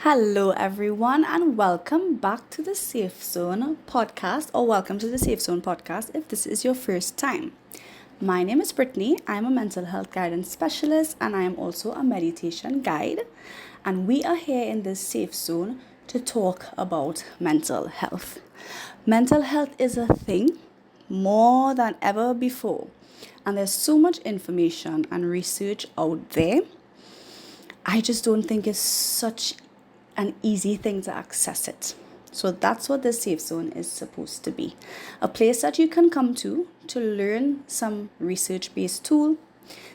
Hello, everyone, and welcome back to the Safe Zone podcast, or welcome to the Safe Zone podcast if this is your first time. My name is Brittney. I'm a mental health guidance specialist, and I am also a meditation guide. And we are here in this safe zone to talk about mental health. Mental health is a thing more than ever before, and there's so much information and research out there. I just don't think it's such an easy thing to access it. So that's what this safe zone is supposed to be. A place that you can come to learn some research-based tool,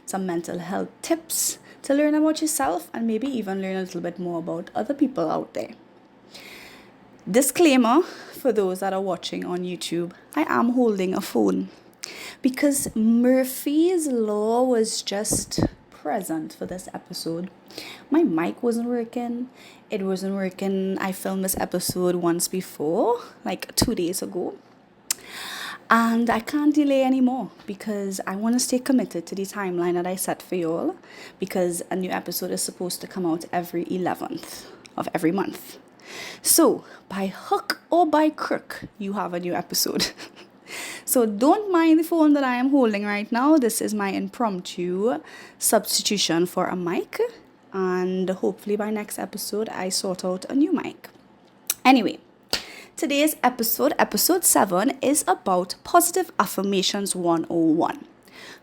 some mental health tips, to learn about yourself and maybe even learn a little bit more about other people out there. Disclaimer for those that are watching on YouTube, I am holding a phone because Murphy's Law was just present for this episode. My mic wasn't working. It wasn't working. I filmed this episode once before, like 2 days ago. And I can't delay anymore because I want to stay committed to the timeline that I set for y'all, because a new episode is supposed to come out every 11th of every month. So by hook or by crook, you have a new episode. So don't mind the phone that I am holding right now. This is my impromptu substitution for a mic. And hopefully by next episode, I sort out a new mic. Anyway, today's episode 7, is about Positive Affirmations 101.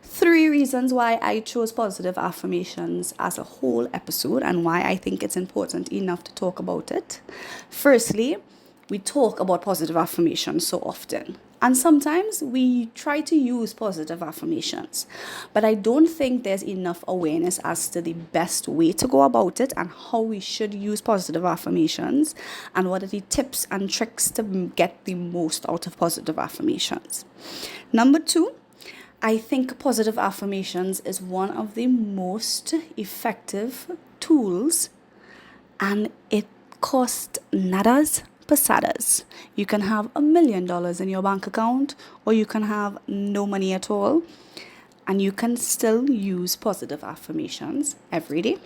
3 reasons why I chose positive affirmations as a whole episode and why I think it's important enough to talk about it. Firstly, we talk about positive affirmations so often. And sometimes we try to use positive affirmations, but I don't think there's enough awareness as to the best way to go about it and how we should use positive affirmations and what are the tips and tricks to get the most out of positive affirmations. Number 2, I think positive affirmations is one of the most effective tools, and it costs nadas pesadas. You can have $1 million in your bank account, or you can have no money at all, and you can still use positive affirmations every day.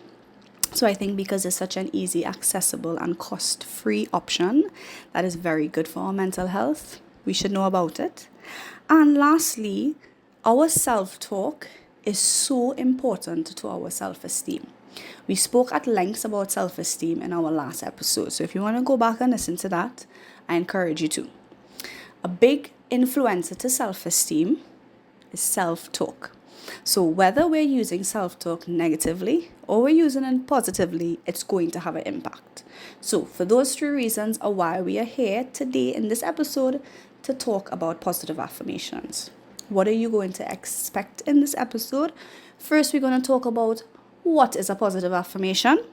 So I think because it's such an easy, accessible, and cost-free option that is very good for our mental health, we should know about it. And lastly, our self-talk is so important to our self-esteem. We spoke at length about self-esteem in our last episode. So if you want to go back and listen to that, I encourage you to. A big influencer to self-esteem is self-talk. So whether we're using self-talk negatively or we're using it positively, it's going to have an impact. So for those 3 reasons are why we are here today in this episode to talk about positive affirmations. What are you going to expect in this episode? First, we're going to talk about what is a positive affirmation?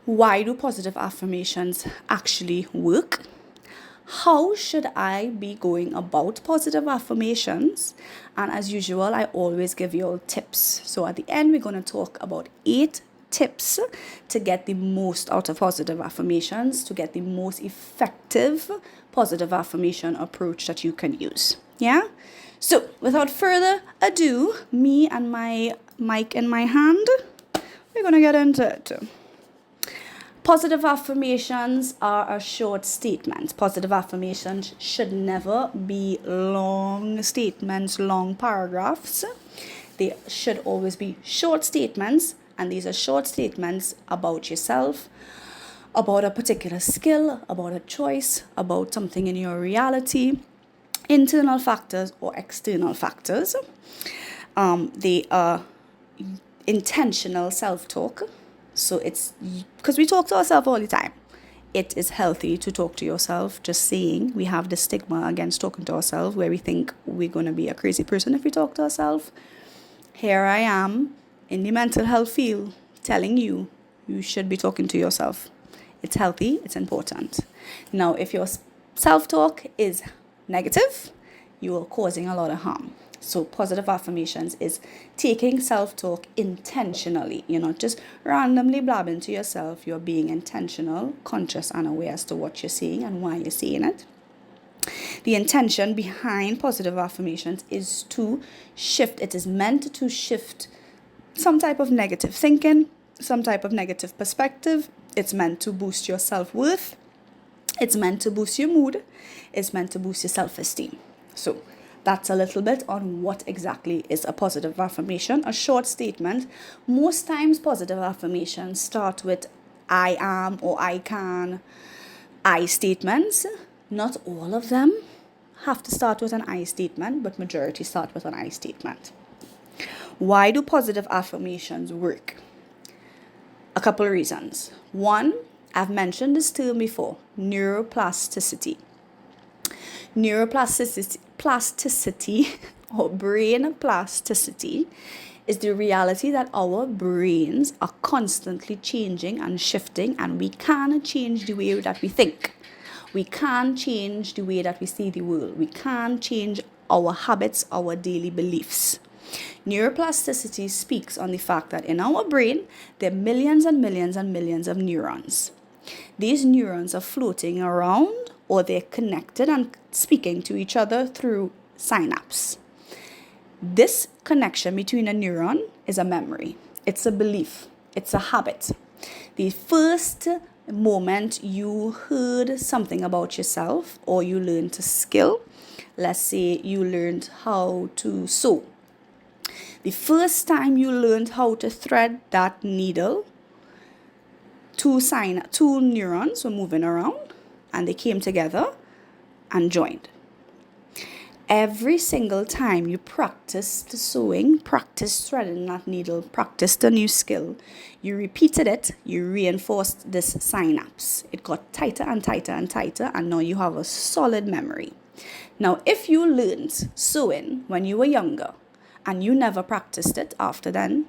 Why do positive affirmations actually work? How should I be going about positive affirmations? And as usual, I always give you all tips. So at the end, we're going to talk about 8 tips to get the most out of positive affirmations, to get the most effective positive affirmation approach that you can use. Yeah? So without further ado, me and my mic in my hand, we're going to get into it. Positive affirmations are a short statement. Positive affirmations should never be long statements, long paragraphs. They should always be short statements, and these are short statements about yourself, about a particular skill, about a choice, about something in your reality, internal factors or external factors. They are intentional self-talk. So it's because we talk to ourselves all the time. It is healthy to talk to yourself. Just saying, we have the stigma against talking to ourselves where we think we're going to be a crazy person if we talk to ourselves. Here I am in the mental health field telling you should be talking to yourself. It's healthy. It's important. Now, if your self-talk is negative, you are causing a lot of harm. So positive affirmations is taking self-talk intentionally. You're not just randomly blabbing to yourself. You're being intentional, conscious, and aware as to what you're saying and why you're saying it. The intention behind positive affirmations is to shift. It is meant to shift some type of negative thinking some type of negative perspective. It's meant to boost your self-worth. It's meant to boost your mood. It's meant to boost your self-esteem. So that's a little bit on what exactly is a positive affirmation. A short statement. Most times positive affirmations start with I am or I can, I statements. Not all of them have to start with an I statement, but majority start with an I statement. Why do positive affirmations work? A couple of reasons. One, I've mentioned this term before, neuroplasticity. Neuroplasticity or brain plasticity is the reality that our brains are constantly changing and shifting, and we can change the way that we think. We can change the way that we see the world. We can change our habits, our daily beliefs. Neuroplasticity speaks on the fact that in our brain, there are millions and millions and millions of neurons. These neurons are floating around, or they're connected and speaking to each other through synapse. This connection between a neuron is a memory. It's a belief. It's a habit. The first moment you heard something about yourself or you learned a skill, let's say you learned how to sew. The first time you learned how to thread that needle, two neurons were moving around and they came together and joined. Every single time you practiced sewing, practiced threading that needle, practiced a new skill, you repeated it, you reinforced this synapse. It got tighter and tighter and tighter, and now you have a solid memory. Now, if you learned sewing when you were younger and you never practiced it after then,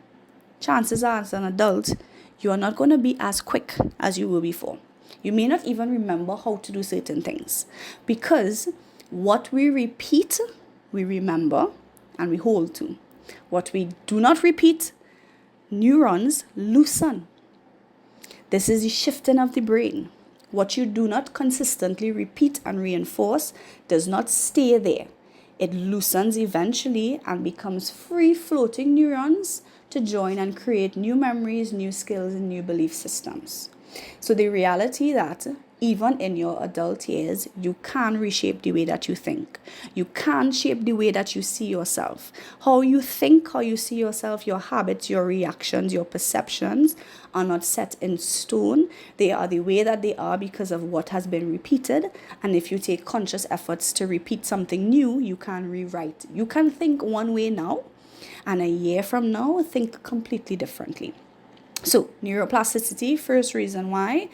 chances are as an adult, you are not going to be as quick as you were before. You may not even remember how to do certain things, because what we repeat, we remember and we hold to. What we do not repeat, neurons loosen. This is the shifting of the brain. What you do not consistently repeat and reinforce does not stay there. It loosens eventually and becomes free-floating neurons to join and create new memories, new skills, and new belief systems. So the reality that even in your adult years, you can reshape the way that you think. You can shape the way that you see yourself. How you think, how you see yourself, your habits, your reactions, your perceptions are not set in stone. They are the way that they are because of what has been repeated. And if you take conscious efforts to repeat something new, you can rewrite. You can think one way now, and a year from now, think completely differently. So, neuroplasticity, first reason why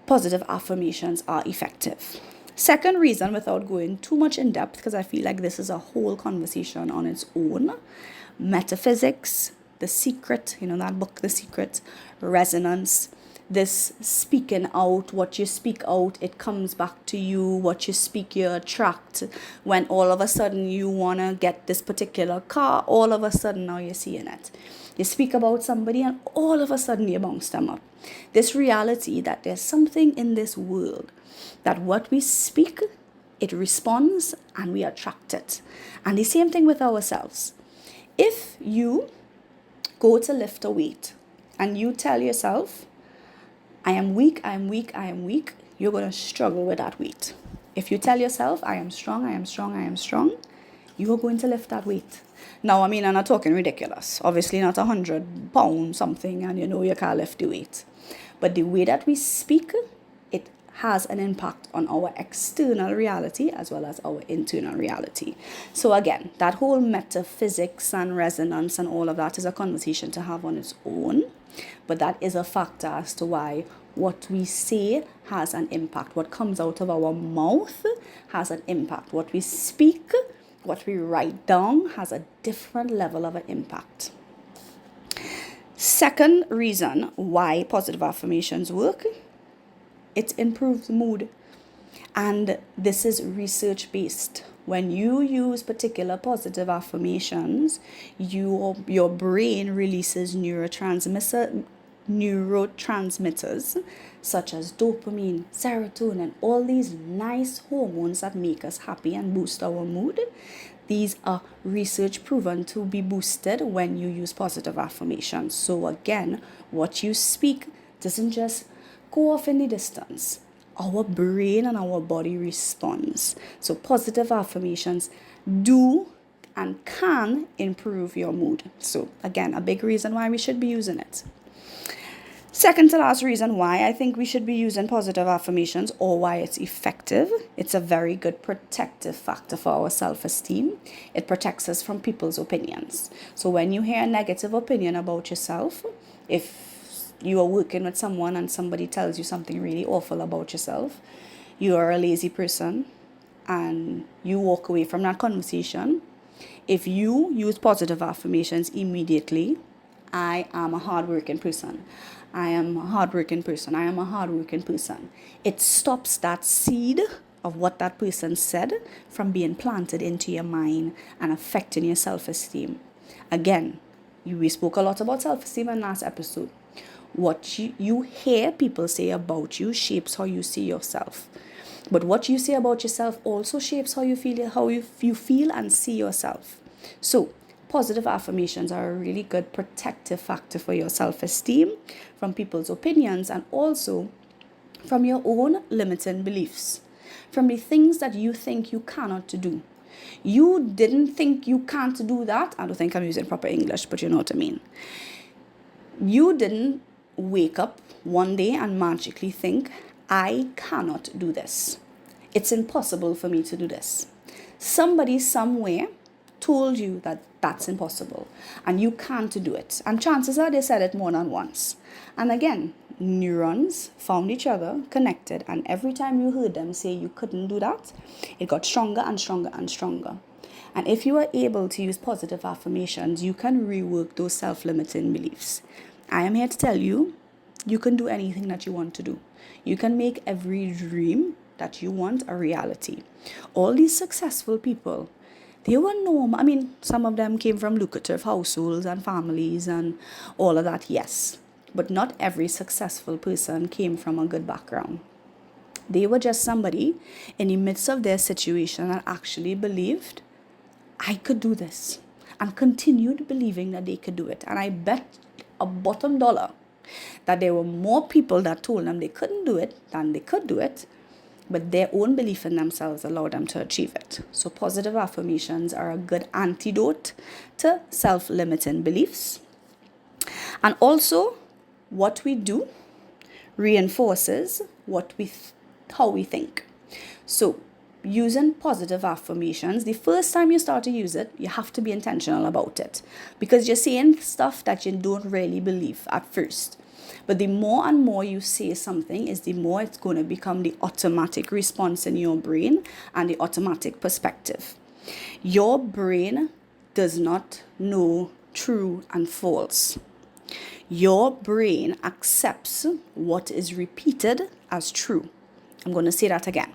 positive affirmations are effective. Second reason, without going too much in depth, because I feel like this is a whole conversation on its own, metaphysics, The Secret, that book, The Secret, resonance, this speaking out, what you speak out, it comes back to you. What you speak, you attract. When all of a sudden you want to get this particular car, all of a sudden now you're seeing it. You speak about somebody and all of a sudden you bounce them up. This reality that there's something in this world that what we speak, it responds and we attract it. And the same thing with ourselves. If you go to lift a weight and you tell yourself, I am weak, I am weak, I am weak, you're going to struggle with that weight. If you tell yourself, I am strong, I am strong, I am strong, you are going to lift that weight. Now, I'm not talking ridiculous. Obviously not 100 pounds something and you can't lift the weight. But the way that we speak, it has an impact on our external reality as well as our internal reality. So again, that whole metaphysics and resonance and all of that is a conversation to have on its own. But that is a factor as to why what we say has an impact. What comes out of our mouth has an impact. What we speak, what we write down has a different level of an impact. Second reason why positive affirmations work, it improves mood. And this is research based. When you use particular positive affirmations, your brain releases neurotransmitters such as dopamine, serotonin, all these nice hormones that make us happy and boost our mood. These are research proven to be boosted when you use positive affirmations. So again, what you speak doesn't just go off in the distance. Our brain and our body responds. So positive affirmations do and can improve your mood. So again, a big reason why we should be using it. Second to last reason why I think we should be using positive affirmations, or why it's effective. It's a very good protective factor for our self-esteem. It protects us from people's opinions. So when you hear a negative opinion about yourself, if you are working with someone and somebody tells you something really awful about yourself, you are a lazy person, and you walk away from that conversation, if you use positive affirmations immediately, I am a hardworking person. I am a hardworking person. I am a hardworking person. It stops that seed of what that person said from being planted into your mind and affecting your self-esteem. Again, we spoke a lot about self-esteem in last episode. What you hear people say about you shapes how you see yourself. But what you say about yourself also shapes how you feel and see yourself. So, positive affirmations are a really good protective factor for your self-esteem from people's opinions, and also from your own limiting beliefs, from the things that you think you cannot do. You didn't think you can't do that. I don't think I'm using proper English, but you know what I mean. You didn't wake up one day and magically think, I cannot do this. It's impossible for me to do this. Somebody somewhere told you that that's impossible and you can't do it. And chances are they said it more than once. And again, neurons found each other, connected, and every time you heard them say you couldn't do that, it got stronger and stronger and stronger. And if you are able to use positive affirmations, you can rework those self-limiting beliefs. I am here to tell you, you can do anything that you want to do. You can make every dream that you want a reality. All these successful people, they were normal. I mean, some of them came from lucrative households and families and all of that, yes. But not every successful person came from a good background. They were just somebody in the midst of their situation that actually believed, I could do this, and continued believing that they could do it. And I bet a bottom dollar that there were more people that told them they couldn't do it than they could do it, but their own belief in themselves allowed them to achieve it. So positive affirmations are a good antidote to self-limiting beliefs. And also, what we do reinforces how we think. So using positive affirmations, the first time you start to use it, you have to be intentional about it, because you're saying stuff that you don't really believe at first. But the more and more you say something, is the more it's going to become the automatic response in your brain and the automatic perspective. Your brain does not know true and false. Your brain accepts what is repeated as true. I'm going to say that again.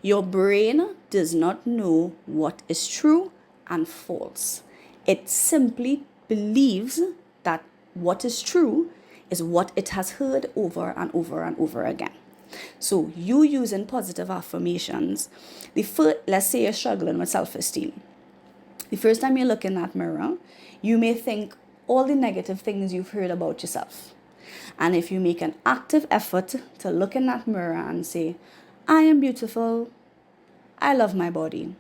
Your brain does not know what is true and false. It simply believes that what is true is what it has heard over and over and over again. So you using positive affirmations, let's say you're struggling with self-esteem. The first time you look in that mirror, you may think all the negative things you've heard about yourself. And if you make an active effort to look in that mirror and say, I am beautiful, I love my body.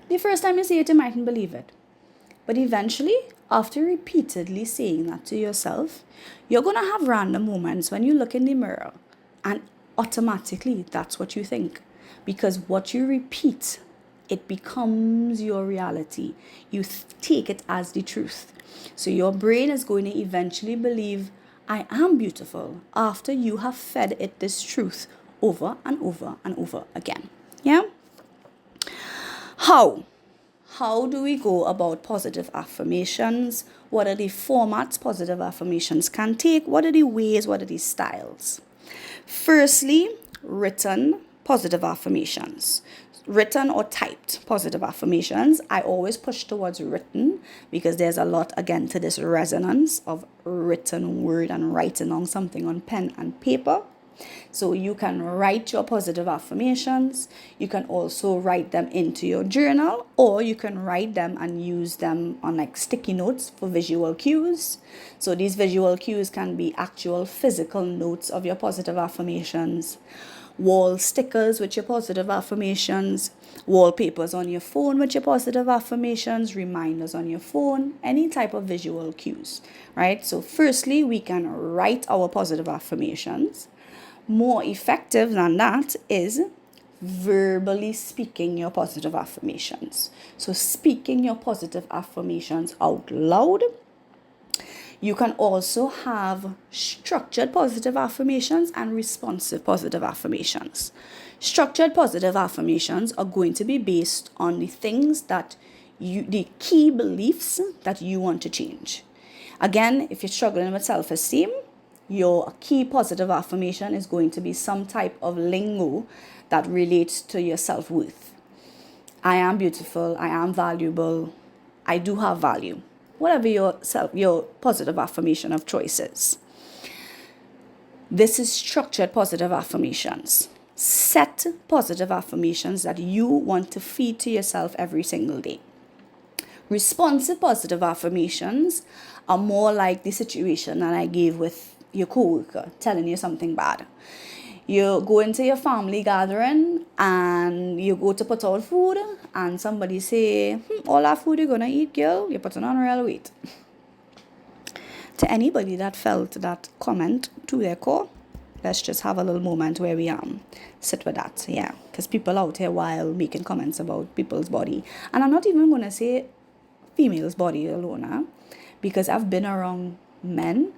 The first time you say it, you mightn't believe it. But eventually, after repeatedly saying that to yourself, you're going to have random moments when you look in the mirror and automatically that's what you think. Because what you repeat, it becomes your reality. You take it as the truth. So your brain is going to eventually believe, I am beautiful, after you have fed it this truth over and over and over again. Yeah? How do we go about positive affirmations? What are the formats positive affirmations can take? What are the ways? What are the styles? Firstly, written positive affirmations. Written or typed positive affirmations. I always push towards written because there's a lot, again, to this resonance of written word and writing on something on pen and paper. So you can write your positive affirmations. You can also write them into your journal, or you can write them and use them on like sticky notes for visual cues. So these visual cues can be actual physical notes of your positive affirmations, wall stickers with your positive affirmations, wallpapers on your phone with your positive affirmations, reminders on your phone, any type of visual cues, right? So firstly, we can write our positive affirmations. More effective than that is verbally speaking your positive affirmations. So speaking your positive affirmations out loud. You can also have structured positive affirmations and responsive positive affirmations. Structured positive affirmations are going to be based on the things that the key beliefs that you want to change. Again, if you're struggling with self-esteem, your key positive affirmation is going to be some type of lingo that relates to your self-worth. I am beautiful, I am valuable, I do have value. Whatever your positive affirmation of choice is. This is structured positive affirmations. Set positive affirmations that you want to feed to yourself every single day. Responsive positive affirmations are more like the situation that I gave with your coworker telling you something bad. You go into your family gathering and you go to put out food and somebody say, all that food you're going to eat, girl, you're putting on real weight. To anybody that felt that comment to their core, let's just have a little moment where we sit with that. Yeah, because people out here while making comments about people's body. And I'm not even going to say female's body alone, because I've been around men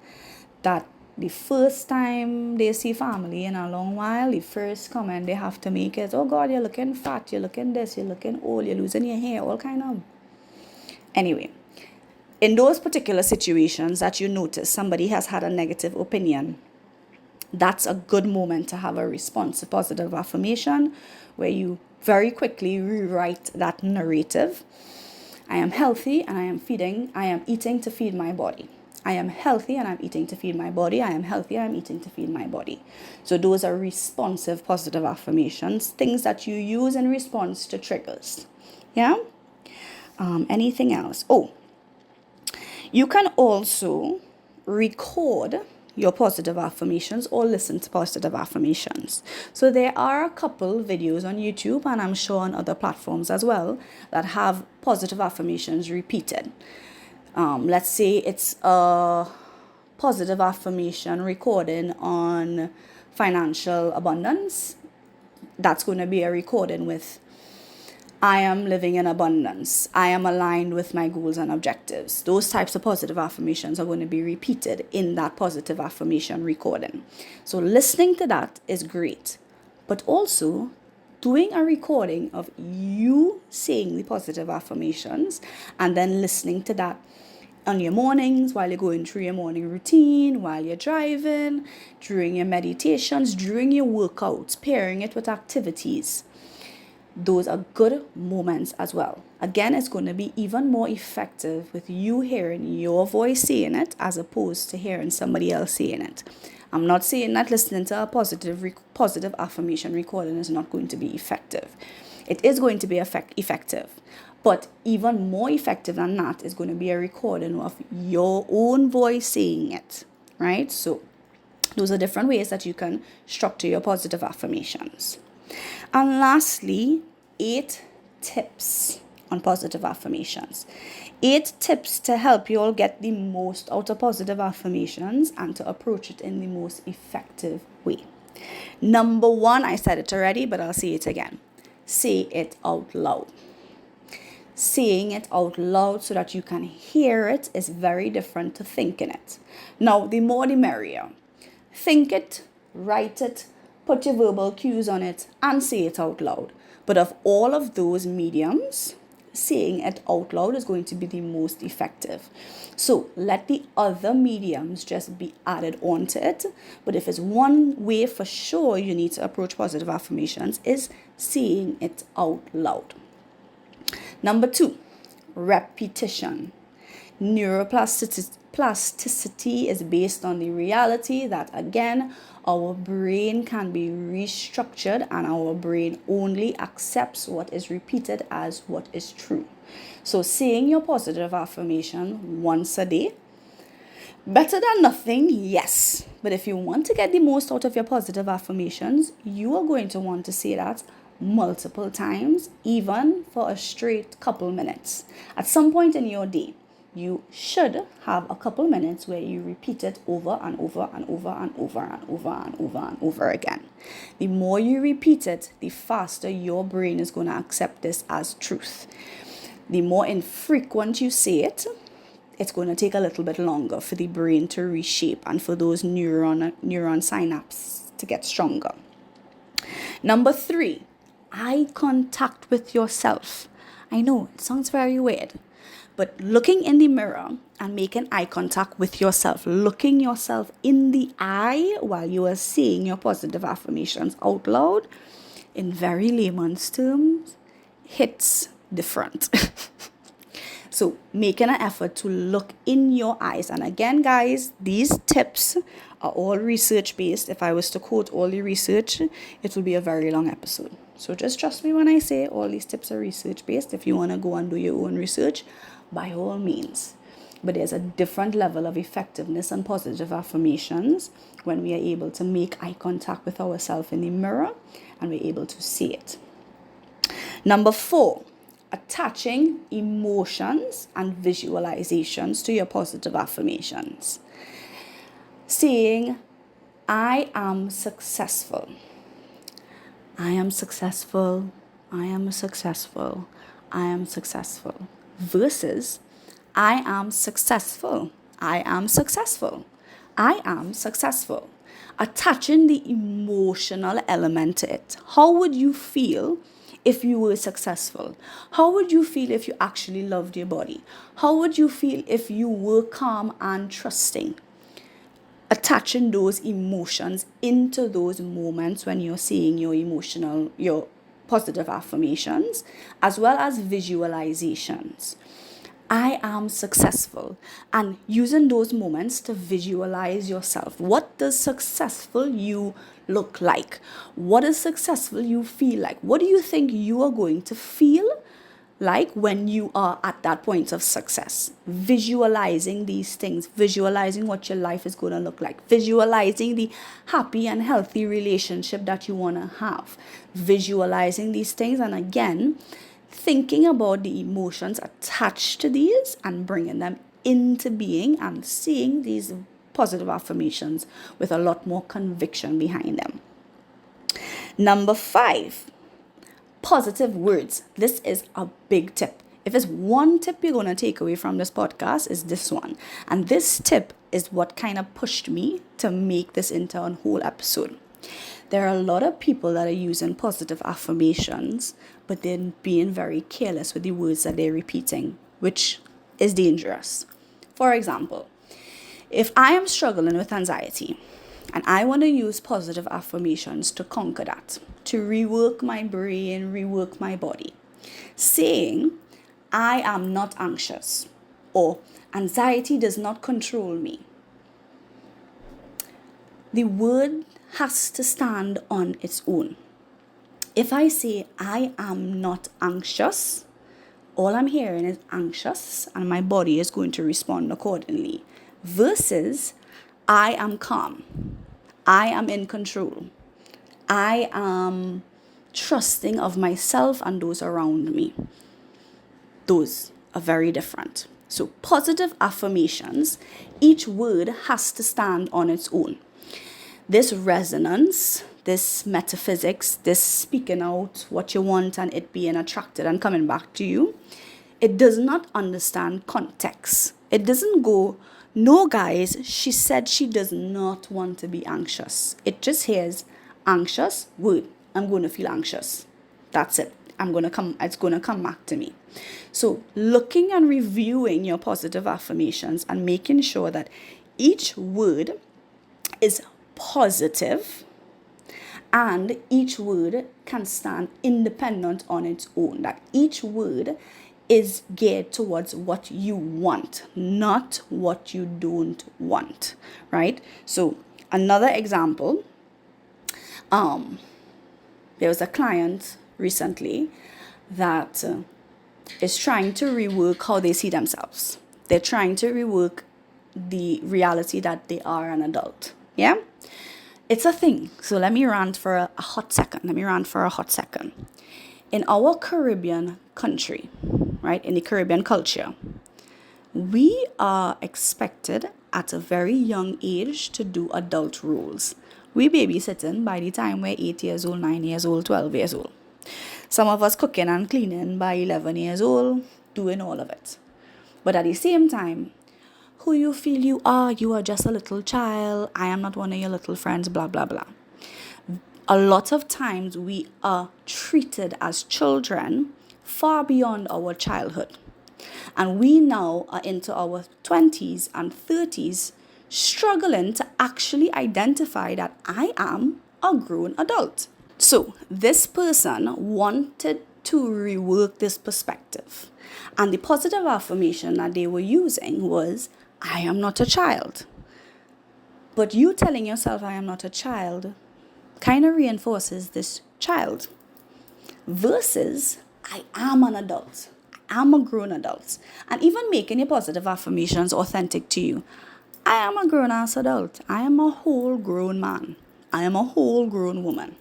that the first time they see family in a long while, the first comment they have to make is, oh God, you're looking fat, you're looking this, you're looking old, you're losing your hair, all kind of. Anyway, in those particular situations that you notice somebody has had a negative opinion, that's a good moment to have a response, a positive affirmation, where you very quickly rewrite that narrative. I am healthy and I am eating to feed my body. I am healthy and I'm eating to feed my body. I am healthy and I'm eating to feed my body. So those are responsive positive affirmations, things that you use in response to triggers. Yeah? Anything else? Oh, you can also record your positive affirmations or listen to positive affirmations. So there are a couple videos on YouTube, and I'm sure on other platforms as well, that have positive affirmations repeated. Let's say it's a positive affirmation recording on financial abundance. That's going to be a recording with, I am living in abundance. I am aligned with my goals and objectives. Those types of positive affirmations are going to be repeated in that positive affirmation recording. So listening to that is great, but also doing a recording of you saying the positive affirmations and then listening to that on your mornings, while you're going through your morning routine, while you're driving, during your meditations, during your workouts, pairing it with activities. Those are good moments as well. Again, it's going to be even more effective with you hearing your voice saying it as opposed to hearing somebody else saying it. I'm not saying that listening to a positive affirmation recording is not going to be effective. It is going to be effective. But even more effective than that is going to be a recording of your own voice saying it, right? So those are different ways that you can structure your positive affirmations. And lastly, 8 tips on positive affirmations. 8 tips to help you all get the most out of positive affirmations and to approach it in the most effective way. Number 1, I said it already, but I'll say it again. Say it out loud. Saying it out loud so that you can hear it is very different to thinking it. Now, the more the merrier. Think it, write it, put your verbal cues on it, and say it out loud. But of all of those mediums, saying it out loud is going to be the most effective. So let the other mediums just be added onto it. But if it's one way for sure you need to approach positive affirmations is saying it out loud. Number 2, repetition. Neuroplasticity neuroplasticity is based on the reality that, again, our brain can be restructured and our brain only accepts what is repeated as what is true. So saying your positive affirmation once a day, better than nothing, yes. But if you want to get the most out of your positive affirmations, you are going to want to say that multiple times, even for a straight couple minutes. At some point in your day, you should have a couple minutes where you repeat it over and over and over and over and over and over and over again. The more you repeat it, the faster your brain is going to accept this as truth. The more infrequent you say it, it's going to take a little bit longer for the brain to reshape and for those neuron synapses to get stronger. Number 3, eye contact with yourself. I know it sounds very weird, but looking in the mirror and making eye contact with yourself, looking yourself in the eye while you are saying your positive affirmations out loud, in very layman's terms, hits different. So making an effort to look in your eyes. And again, guys, these tips are all research-based. If I was to quote all the research, it will be a very long episode. So just trust me when I say all these tips are research-based. If you want to go and do your own research, by all means. But there's a different level of effectiveness and positive affirmations when we are able to make eye contact with ourselves in the mirror and we're able to see it. Number 4, attaching emotions and visualizations to your positive affirmations. Saying, I am successful. I am successful. I am successful. I am successful. Versus, I am successful. I am successful. I am successful. Attaching the emotional element to it. How would you feel if you were successful? How would you feel if you actually loved your body? How would you feel if you were calm and trusting? Attaching those emotions into those moments when you're saying your positive affirmations, as well as visualizations. I am successful, and using those moments to visualize yourself. What does successful you look like? What does successful you feel like? What do you think you are going to feel like when you are at that point of success? Visualizing these things, visualizing what your life is going to look like, visualizing the happy and healthy relationship that you want to have, visualizing these things, and again, thinking about the emotions attached to these and bringing them into being and seeing these positive affirmations with a lot more conviction behind them. Number 5, positive words. This is a big tip. If it's one tip you're going to take away from this podcast, is this one. And this tip is what kind of pushed me to make this into a whole episode. There are a lot of people that are using positive affirmations, but they're being very careless with the words that they're repeating, which is dangerous. For example, if I am struggling with anxiety and I want to use positive affirmations to conquer that, to rework my brain, rework my body, saying, I am not anxious, or anxiety does not control me. The word has to stand on its own. If I say, I am not anxious, all I'm hearing is anxious, and my body is going to respond accordingly. Versus, I am calm. I am in control. I am trusting of myself and those around me. Those are very different. So positive affirmations, each word has to stand on its own. This resonance, this metaphysics, this speaking out what you want and it being attracted and coming back to you, it does not understand context. It doesn't go, no guys, she said she does not want to be anxious. It just hears anxious, word, I'm going to feel anxious. That's it. It's going to come back to me. So looking and reviewing your positive affirmations and making sure that each word is positive and each word can stand independent on its own. That each word is geared towards what you want, not what you don't want, right? So another example, there was a client recently that is trying to rework how they see themselves. They're trying to rework the reality that they are an adult. Yeah? It's a thing. So let me rant for a hot second. In our Caribbean country, right, in the Caribbean culture, we are expected at a very young age to do adult roles. We babysitting by the time we're 8 years old, 9 years old, 12 years old. Some of us cooking and cleaning by 11 years old, doing all of it. But at the same time, who you feel you are just a little child, I am not one of your little friends, blah, blah, blah. A lot of times we are treated as children far beyond our childhood. And we now are into our 20s and 30s struggling to actually identify that I am a grown adult. So this person wanted to rework this perspective. And the positive affirmation that they were using was, I am not a child. But you telling yourself I am not a child kind of reinforces this child versus I am an adult. I'm a grown adult. And even making your positive affirmations authentic to you. I am a grown-ass adult. I am a whole grown man. I am a whole grown woman.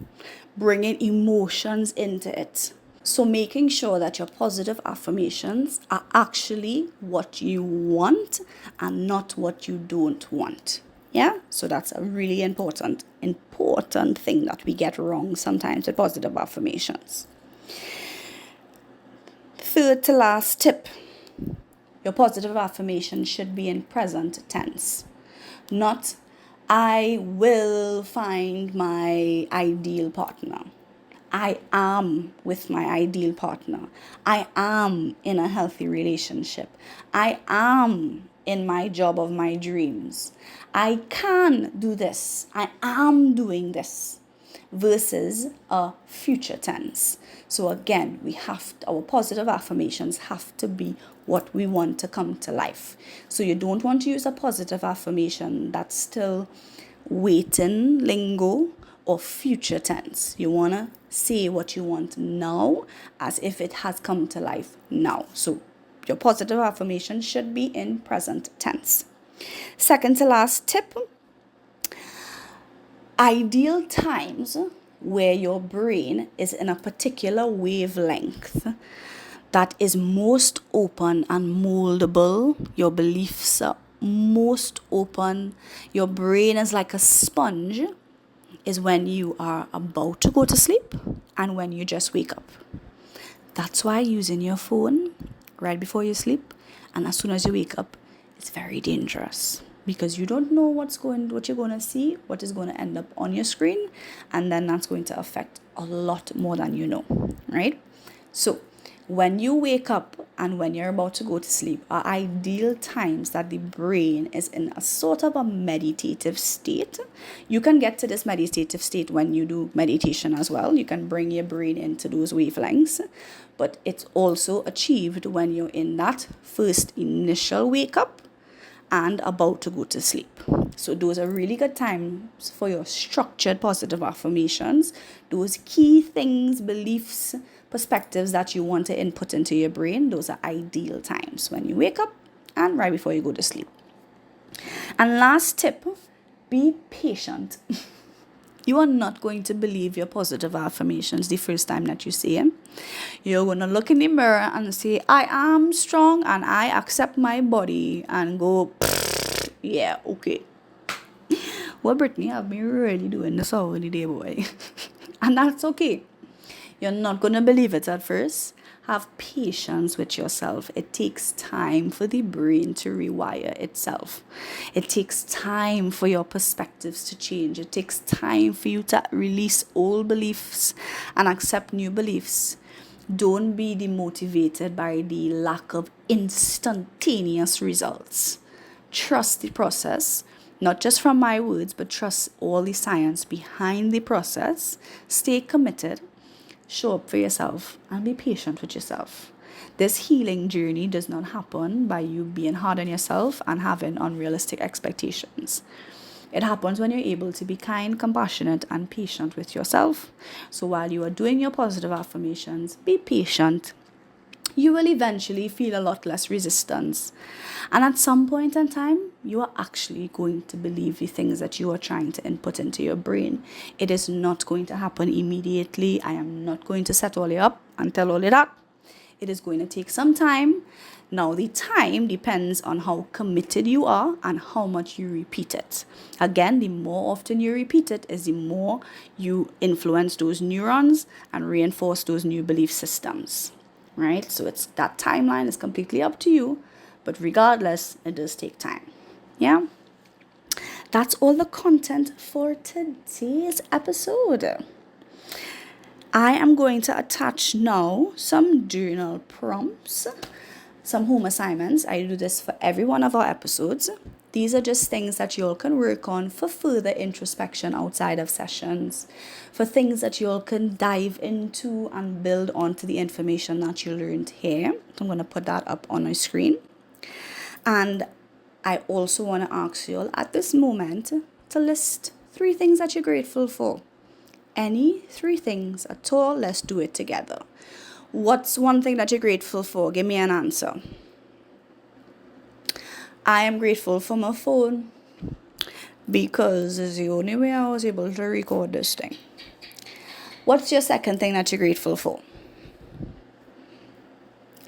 Bringing emotions into it. So making sure that your positive affirmations are actually what you want and not what you don't want. Yeah? So that's a really important thing that we get wrong sometimes with positive affirmations. Third to last tip. Your positive affirmation should be in present tense. Not, I will find my ideal partner. I am with my ideal partner. I am in a healthy relationship. I am in my job of my dreams. I can do this. I am doing this. Versus a future tense. So again, our positive affirmations have to be what we want to come to life. So you don't want to use a positive affirmation that's still waiting lingo or future tense. You want to say what you want now as if it has come to life now. So your positive affirmation should be in present tense. Second to last tip. Ideal times where your brain is in a particular wavelength that is most open and moldable. Your beliefs are most open. Your brain is like a sponge. Is when you are about to go to sleep and when you just wake up. That's why using your phone right before you sleep and as soon as you wake up, it's very dangerous. Because you don't know what you're going to see, what is going to end up on your screen, and then that's going to affect a lot more than you know, right? So when you wake up and when you're about to go to sleep are ideal times that the brain is in a sort of a meditative state. You can get to this meditative state when you do meditation as well. You can bring your brain into those wavelengths, but it's also achieved when you're in that first initial wake up and about to go to sleep. So those are really good times for your structured positive affirmations. Those key things, beliefs, perspectives that you want to input into your brain, those are ideal times when you wake up and right before you go to sleep. And last tip, be patient. You are not going to believe your positive affirmations the first time that you say them. You're going to look in the mirror and say, I am strong and I accept my body, and go, yeah, okay. Well, Brittany, I've been really doing this all the day, boy. And that's okay. You're not going to believe it at first. Have patience with yourself. It takes time for the brain to rewire itself. It takes time for your perspectives to change. It takes time for you to release old beliefs and accept new beliefs. Don't be demotivated by the lack of instantaneous results. Trust the process, not just from my words, but trust all the science behind the process. Stay committed. Show up for yourself and be patient with yourself. This healing journey does not happen by you being hard on yourself and having unrealistic expectations. It happens when you're able to be kind, compassionate, and patient with yourself. So while you are doing your positive affirmations, be patient. You will eventually feel a lot less resistance. And at some point in time, you are actually going to believe the things that you are trying to input into your brain. It is not going to happen immediately. I am not going to set all you up and tell all of that. It is going to take some time. Now, the time depends on how committed you are and how much you repeat it. Again, the more often you repeat it is the more you influence those neurons and reinforce those new belief systems. Right? So it's that timeline is completely up to you, but regardless, it does take time. Yeah? That's all the content for today's episode. I am going to attach now some journal prompts, some home assignments. I do this for every one of our episodes. These are just things that you all can work on for further introspection outside of sessions, for things that you all can dive into and build onto the information that you learned here. So I'm going to put that up on my screen. And I also want to ask you all at this moment to list 3 things that you're grateful for. Any 3 things at all. Let's do it together. What's one thing that you're grateful for? Give me an answer. I am grateful for my phone because it's the only way I was able to record this thing. What's your second thing that you're grateful for?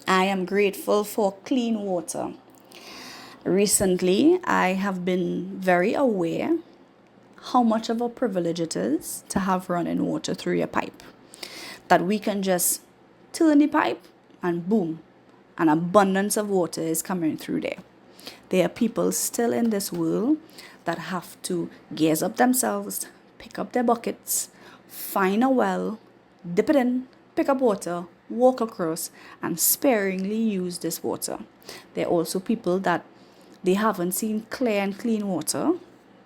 I am grateful for clean water. Recently, I have been very aware how much of a privilege it is to have running water through your pipe. That we can just turn the pipe and boom, an abundance of water is coming through there. There are people still in this world that have to gaze up themselves, pick up their buckets, find a well, dip it in, pick up water, walk across, and sparingly use this water. There are also people that they haven't seen clear and clean water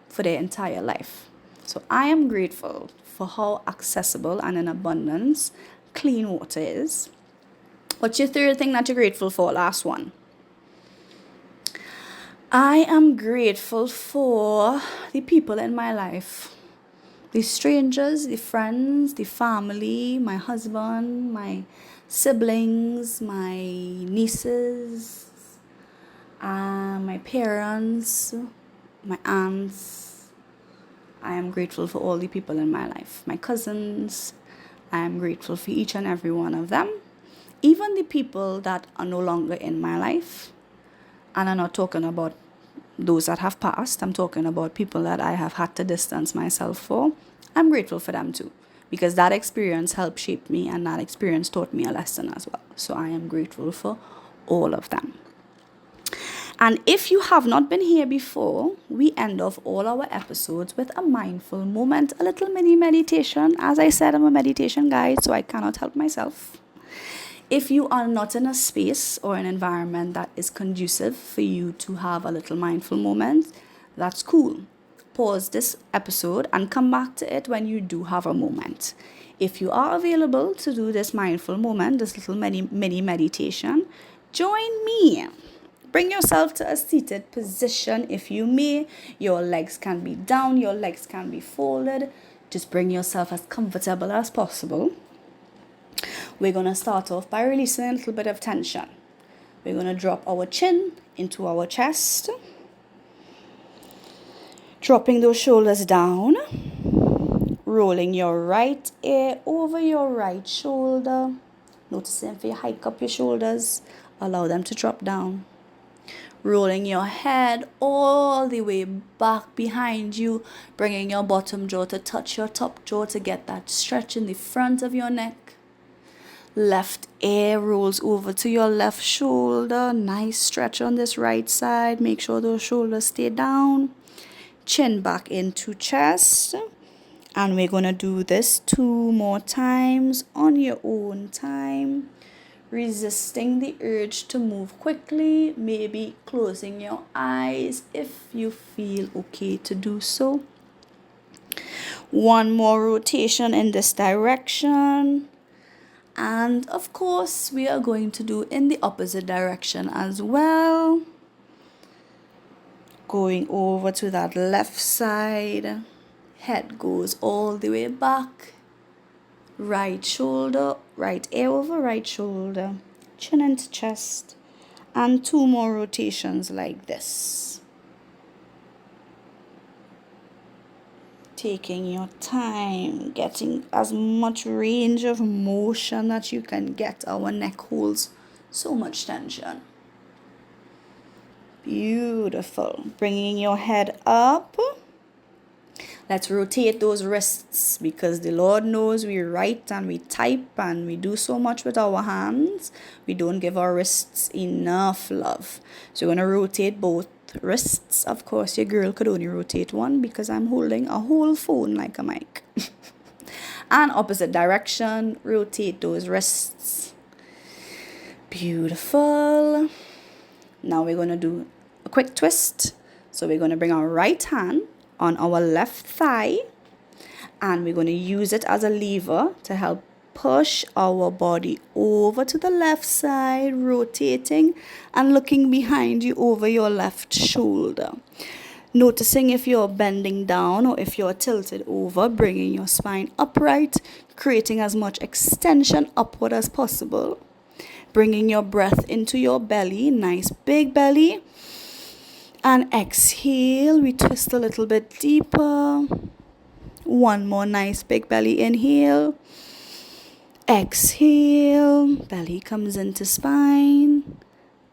for their entire life. So I am grateful for how accessible and in abundance clean water is. What's your third thing that you're grateful for? Last one. I am grateful for the people in my life. The strangers, the friends, the family, my husband, my siblings, my nieces, my parents, my aunts. I am grateful for all the people in my life. My cousins. I am grateful for each and every one of them. Even the people that are no longer in my life. And I'm not talking about those that have passed. I'm talking about people that I have had to distance myself for. I'm grateful for them too. Because that experience helped shape me and that experience taught me a lesson as well. So I am grateful for all of them. And if you have not been here before, we end off all our episodes with a mindful moment, a little mini meditation. As I said, I'm a meditation guide, so I cannot help myself. If you are not in a space or an environment that is conducive for you to have a little mindful moment, that's cool. Pause this episode and come back to it when you do have a moment. If you are available to do this mindful moment, this little mini meditation, join me. Bring yourself to a seated position if you may. Your legs can be down, your legs can be folded. Just bring yourself as comfortable as possible. We're going to start off by releasing a little bit of tension. We're going to drop our chin into our chest. Dropping those shoulders down. Rolling your right ear over your right shoulder. Noticing if you hike up your shoulders, allow them to drop down. Rolling your head all the way back behind you, bringing your bottom jaw to touch your top jaw to get that stretch in the front of your neck. Left ear rolls over to your left shoulder. Nice stretch on this right side. Make sure those shoulders stay down. Chin back into chest. And we're going to do this 2 more times on your own time. Resisting the urge to move quickly, maybe closing your eyes if you feel okay to do so. 1 more rotation in this direction. And of course, we are going to do in the opposite direction as well. Going over to that left side. Head goes all the way back. Right shoulder, right ear over right shoulder. Chin into chest. And 2 more rotations like this. Taking your time, getting as much range of motion that you can get. Our neck holds so much tension. Beautiful. Bringing your head up. Let's rotate those wrists, because the Lord knows we write and we type and we do so much with our hands. We don't give our wrists enough love. So we're going to rotate both wrists. Of course, your girl could only rotate one because I'm holding a whole phone like a mic. And opposite direction, rotate those wrists. Beautiful. Now we're going to do a quick twist. So we're going to bring our right hand on our left thigh, and we're going to use it as a lever to help push our body over to the left side, rotating and looking behind you over your left shoulder. Noticing if you're bending down or if you're tilted over, bringing your spine upright, creating as much extension upward as possible. Bringing your breath into your belly, nice big belly. And exhale, we twist a little bit deeper. One more nice big belly inhale. Exhale, belly comes into spine.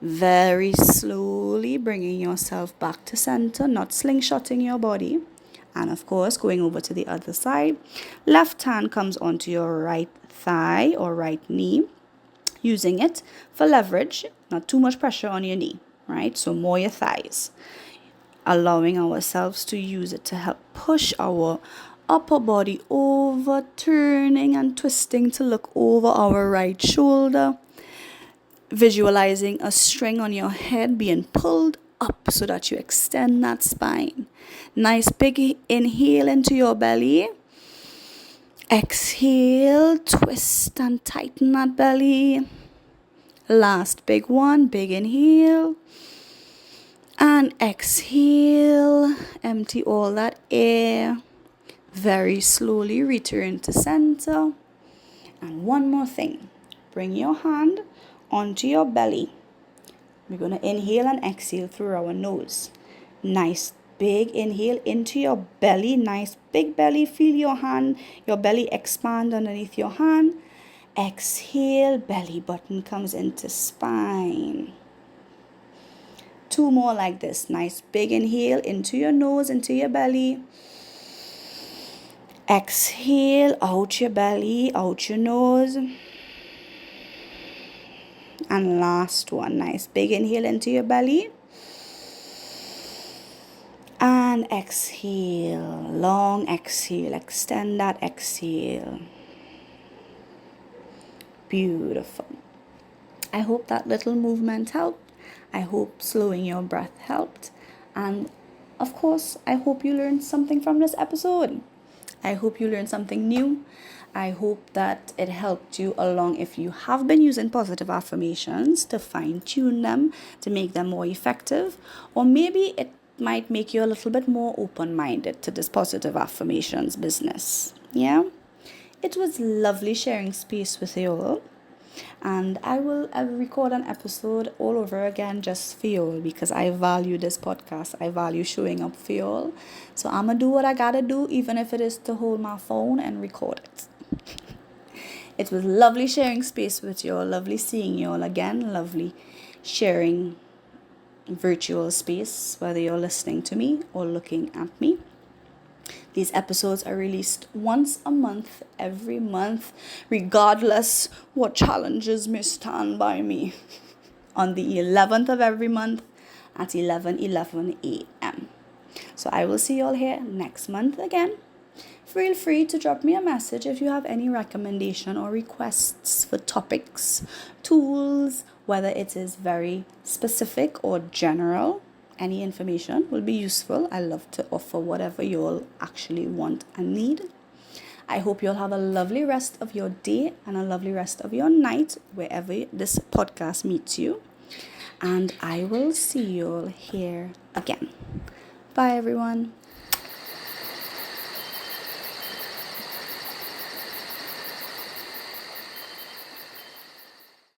Very slowly bringing yourself back to center, not slingshotting your body. And of course, going over to the other side. Left hand comes onto your right thigh or right knee. Using it for leverage, not too much pressure on your knee. Right, so more your thighs, allowing ourselves to use it to help push our upper body over, turning and twisting to look over our right shoulder, visualizing a string on your head being pulled up so that you extend that spine. Nice big inhale into your belly. Exhale, twist and tighten that belly. Last big one, big inhale. And exhale, empty all that air. Very slowly return to center. And one more thing, bring your hand onto your belly. We're going to inhale and exhale through our nose. Nice big inhale into your belly, nice big belly. Feel your hand, your belly expand underneath your hand. Exhale, belly button comes into spine. 2 more like this. Nice big inhale into your nose, into your belly. Exhale, out your belly, out your nose. And last one. Nice big inhale into your belly. And exhale. Long exhale. Extend that exhale. Beautiful. I hope that little movement helped. I hope slowing your breath helped. And of course, I hope you learned something from this episode. I hope you learned something new. I hope that it helped you along if you have been using positive affirmations to fine-tune them, to make them more effective. Or maybe it might make you a little bit more open-minded to this positive affirmations business. Yeah? It was lovely sharing space with you all. And I will record an episode all over again just for you all, because I value this podcast. I value showing up for you all. So I'm going to do what I got to do, even if it is to hold my phone and record it. It was lovely sharing space with you all. Lovely seeing you all again. Lovely sharing virtual space, whether you're listening to me or looking at me. These episodes are released once a month, every month, regardless what challenges may stand by me, on the 11th of every month at 11:11 a.m. So I will see you all here next month again. Feel free to drop me a message if you have any recommendation or requests for topics, tools, whether it is very specific or general. Any information will be useful. I love to offer whatever you all actually want and need. I hope you'll have a lovely rest of your day and a lovely rest of your night, wherever this podcast meets you. And I will see you all here again. Bye, everyone.